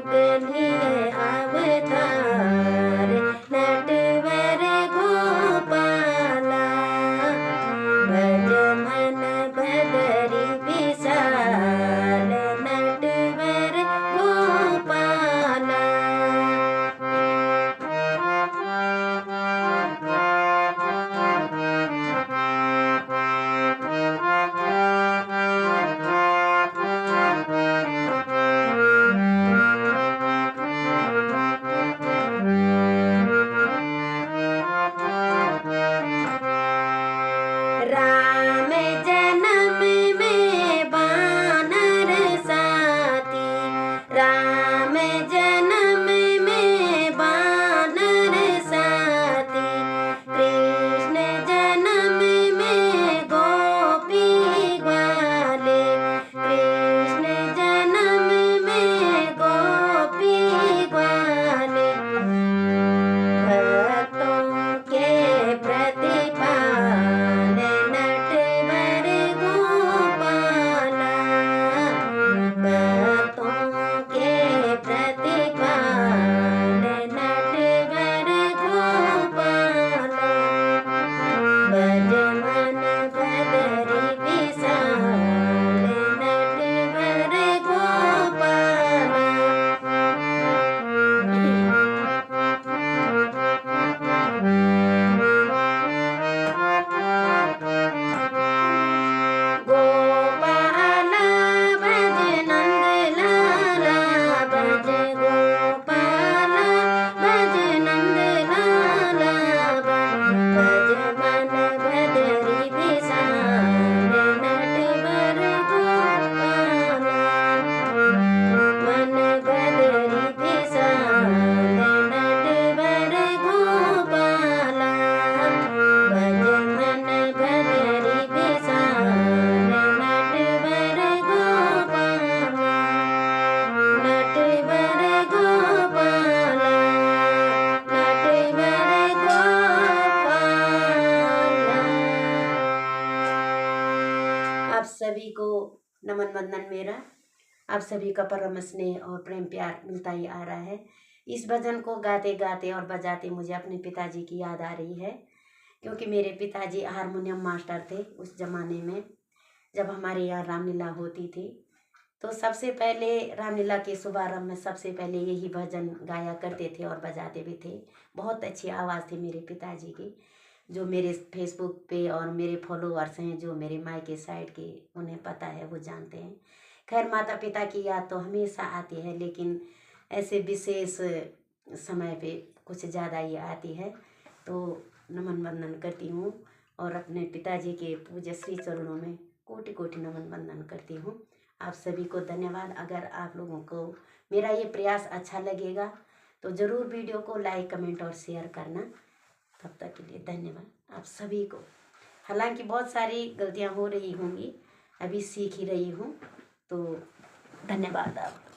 कन्हैया अवतार नटवर गोपाला भज मन भदरी विशाल नटवर गोपाला। राम जन्म में बानर साथी, राम जन्म में बानर साथी, कृष्ण जन्म में गोपी ग्वाले, कृष्ण जन्म में गोपी ग्वाले भक्तों के प्रतिपाल नटवर गोपाला भक्तों के प्रतिपाल नटवर गोपाला भज मन भदरी विशाल नटवर गोपाला। गोपाला भज नंद लाला भज गोपाला भज नंद लाला भज मन भदरी विशाल नटवर गोपाला मन भदरी विशाल नटवर गोपाला भज मन भदरी विशाल नटवर गोपाला नटवर गोपाला नटवर गोपाला। आप सभी को नमन वंदन मेरा। आप सभी का परम स्नेह और प्रेम प्यार मिलता ही आ रहा है। इस भजन को गाते गाते और बजाते मुझे अपने पिताजी की याद आ रही है, क्योंकि मेरे पिताजी हारमोनियम मास्टर थे उस ज़माने में जब हमारे यहाँ रामलीला होती थी। तो सबसे पहले रामलीला के शुभारंभ में सबसे पहले यही भजन गाया करते थे और बजाते भी थे। बहुत अच्छी आवाज़ थी मेरे पिताजी की। जो मेरे फेसबुक पे और मेरे फॉलोअर्स हैं, जो मेरे मायके साइड के, उन्हें पता है, वो जानते हैं। खैर, माता पिता की याद तो हमेशा आती है, लेकिन ऐसे विशेष समय पे कुछ ज़्यादा ही आती है। तो नमन वंदन करती हूँ और अपने पिताजी के पूज्य श्री चरणों में कोटि कोटि नमन वंदन करती हूँ। आप सभी को धन्यवाद। अगर आप लोगों को मेरा ये प्रयास अच्छा लगेगा तो ज़रूर वीडियो को लाइक, कमेंट और शेयर करना। तब तक के लिए धन्यवाद आप सभी को। हालांकि बहुत सारी गलतियाँ हो रही होंगी, अभी सीख ही रही हूँ, तो धन्यवाद आप।